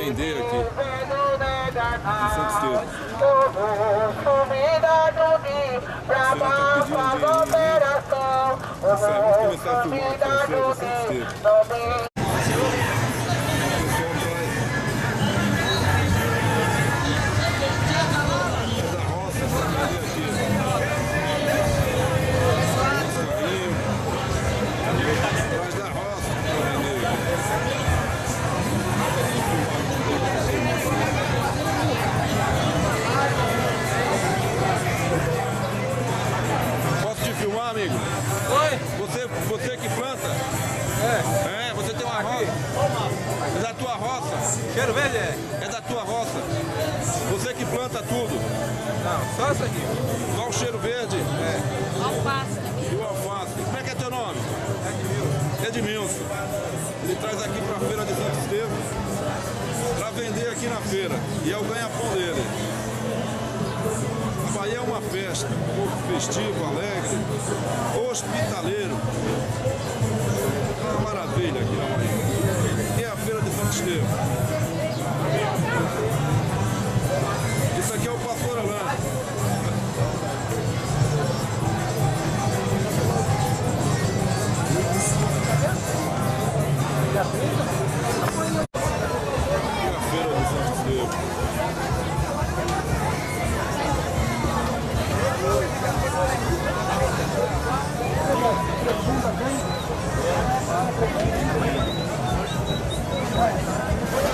vender aqui em Santo Estevão. Vamos começar a filmar aqui na feira de Santo Estevão. Amigo, oi? Você que planta? É, você tem uma roça? É da tua roça? Cheiro verde é da tua roça? Você que planta tudo? Não, só isso aqui. Só o cheiro verde? É. Alface. E o alface. Como é que é teu nome? Edmilson. Ele traz aqui para a feira de Santo Estevão para vender aqui na feira. E é o ganha-pão dele. A Bahia é uma festa, um povo festivo, alegre, hospitaleiro. É uma maravilha aqui na Bahia. E é a feira de Santo Estevão. Isso aqui é o Pastor Alain.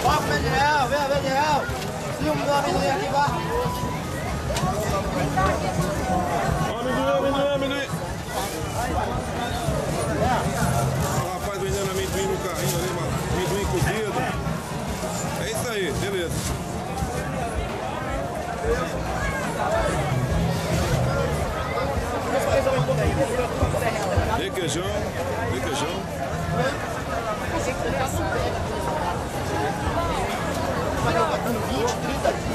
Ó, R$20, filme do amendoim aqui embaixo. Amendoim. O rapaz vendendo amendoim no carrinho ali, mano. Amendoim cozido. É isso aí, beleza. Requeijão.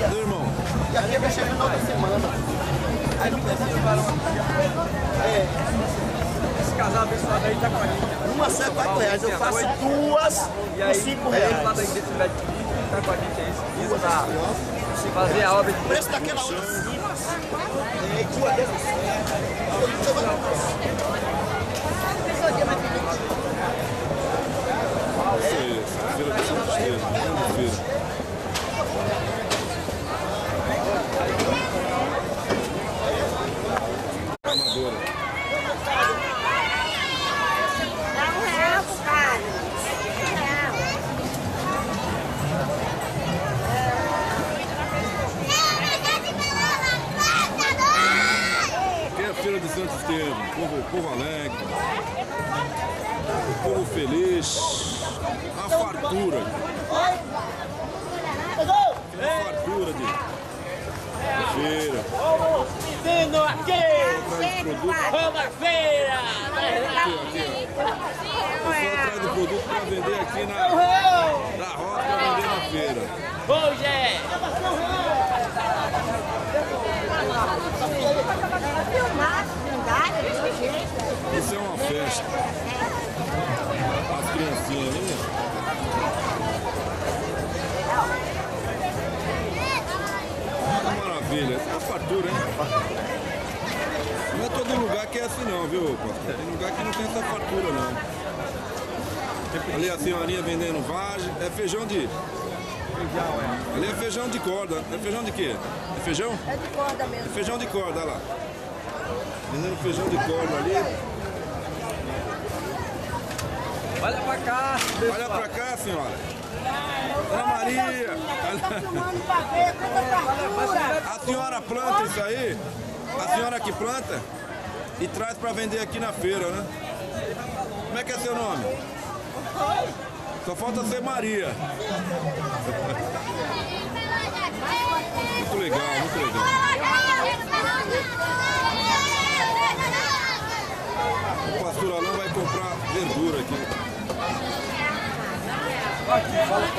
Meu irmão. E aqui vai chegar na outra semana. Aí não precisa levar uma. Esse casal abençoado aí tá com a gente. Uma serve R$4. Eu faço duas e aí, por R$5. Lá da igreja de tá com a gente aí. Isso tá. Fazer a obra de o preço daquela outra cima. É, duas vezes. Feira de Santo Estevão, grande feira. Amadora. Dá R$1 pro cara. Aqui é a feira de Santo Estevão, povo alegre, povo feliz. Uma fartura. Uma fartura de feira. Vindo aqui! Vamos à feira! Aqui. O pessoal traz o produto para vender aqui na roça, para vender na feira. Hoje! Isso é uma festa. As criancinhas ali. Que maravilha. Essa é uma fartura, hein? Não é todo lugar que é assim não, viu, pastor? Tem lugar que não tem essa fartura, não. Ali a senhorinha vendendo vagem. É feijão de... Ali é feijão de corda. É feijão de quê? É feijão? É de corda mesmo. É feijão de corda, olha lá. Vendendo feijão de corda ali. Olha pra cá. Olha pra cá, senhora. Dona Maria. A senhora planta isso aí? A senhora que planta e traz para vender aqui na feira, né? Como é que é seu nome? Só falta ser Maria. Muito legal, muito legal. O pastor Alain vai comprar verdura aqui.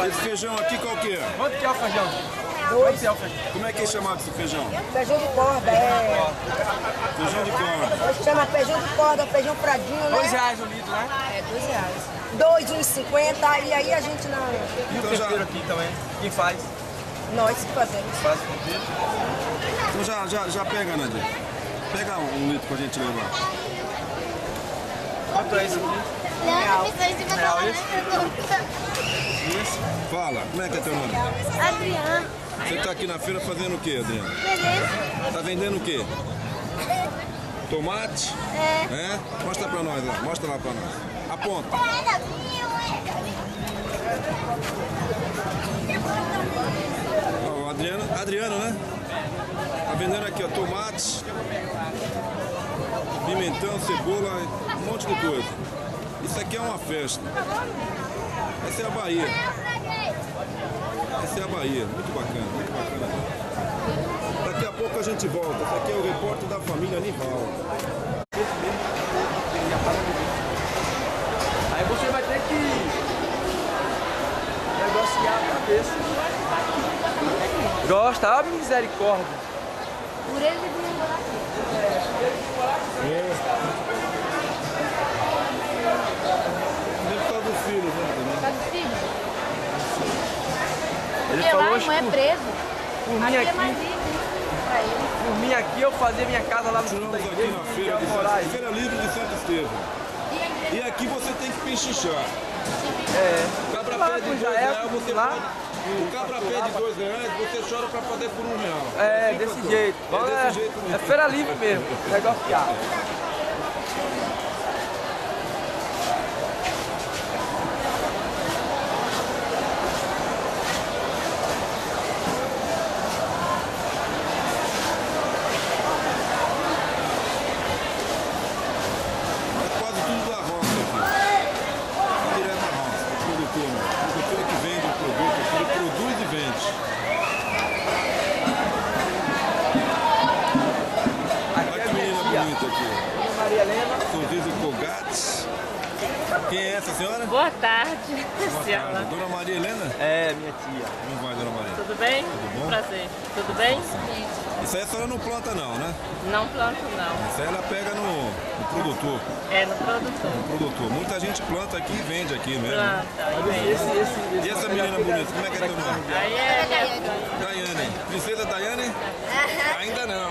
Esse feijão aqui qual que é? Quanto que é o feijão? Como é que é chamado esse feijão? Feijão de corda, é. Feijão de corda. Chama feijão de corda, feijão fradinho, né? R$2 o litro, né? É, R$2. 2, 1,50 e aí a gente não... E o tempero aqui também? Quem faz? Nós que fazemos. Faz o tempero? Então já pega, Nadia. Pega 1 litro pra gente levar. Quanto é isso aqui? Real esse? Isso. Fala, como é que é teu nome? Adriana. Você tá aqui na feira fazendo o quê, Adriana? Beleza? Tá vendendo o quê? Tomate? É? Mostra pra nós lá, mostra lá pra nós. Aponta. Ó, o Adriano, né? Tá vendendo aqui, ó, tomate, pimentão, cebola, um monte de coisa. Isso aqui é uma festa. Essa é a Bahia. Essa é a Bahia, muito bacana, muito bacana. Daqui a pouco a gente volta. Esse aqui é o repórter da família Nival. Aí você vai ter que negociar a cabeça. Gosta? Ó, misericórdia. Por ele de morar Nem por causa dos filhos, né? aqui. Tá do filho? Ele Porque falou lá não é que preso. por mim Aqui é aqui, mais livre pra ele. por mim aqui eu fazia minha casa lá no fundo Estamos da aqui igreja. na feira, eu morar aí. feira livre de Santo Estevão. E aqui você tem que pechinchar. É. Cabra Lá pé de com R$2, Israel, você lá. pode... O cabra pé de R$2, você chora pra fazer por R$1. É, assim, desse pastor? jeito. É desse jeito É mesmo. feira livre mesmo, negociar. É quase tudo da roça aqui. É direto da roça, é produtor, né? O produtor que vende o produto, ele produz e vende. Aqui Olha é que minha menina tia, bonita aqui. Dona Maria Helena. Sorriso Colgate. Quem é essa senhora? Boa tarde, Boa tarde. Dona Maria Helena? É, minha tia. Como vai, Dona Maria? tudo bem? Tudo bom? Prazer. Tudo bem? Isso aí a senhora não planta não, né? Não planto não. Isso aí ela pega no produtor. É no produtor. Muita gente planta aqui e vende aqui mesmo. Planta. E essa menina bonita, como é que é teu nome? Aí é Daiane. Princesa Daiane? Ainda não.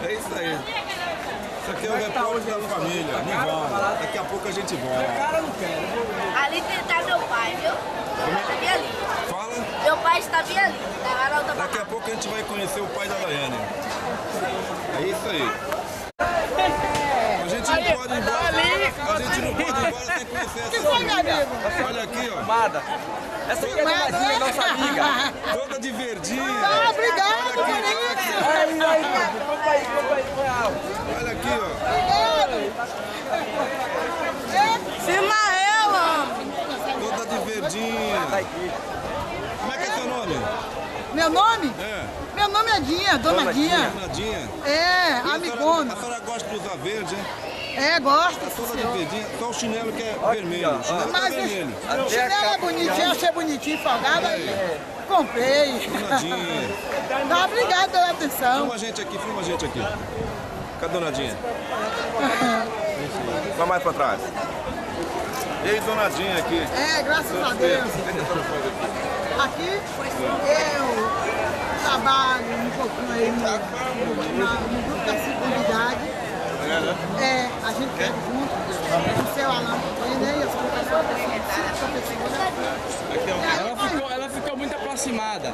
É isso aí. Isso aqui é o repórter da família, Nival. Daqui a pouco a gente volta. Ali tá meu pai, viu? Meu pai tá bem ali. Fala. Meu pai está bem ali. Na hora da Daqui a pouco a gente vai conhecer o pai da Daiane. É isso aí. A gente não pode ir embora. A gente não pode ir embora sem conhecer essa família. Olha aqui, ó. Amada. Essa aqui é a Domadinha, nossa amiga. Toda de verdinho. obrigado, Olha aqui, olha aqui. Aí, compra aí, foi alto. Olha aqui, ó. Filma ela! Toda de verdinha. Como é que é seu nome? Meu nome? É. Meu nome é Dinha, Dona Dinha. Nadinha. É, A amigona. senhora gosta de usar verde, hein? É, gosto. Toda de verdinha. Só o chinelo que é Aqui, vermelho. ó. O chinelo Mas é vermelho. o chinelo é bonitinho, achei bonitinho, folgado aí. Comprei. Nadinha. Tá, obrigado pela atenção. Filma a gente aqui. Cadê a Donadinha? Vai mais pra trás. Ei, Donadinha aqui. É, graças a Deus. Aqui eu trabalho um pouquinho aí no grupo da segunda idade. É, a gente quer junto, o seu Alan também, né? E as professoras, Ela ficou muito aproximada.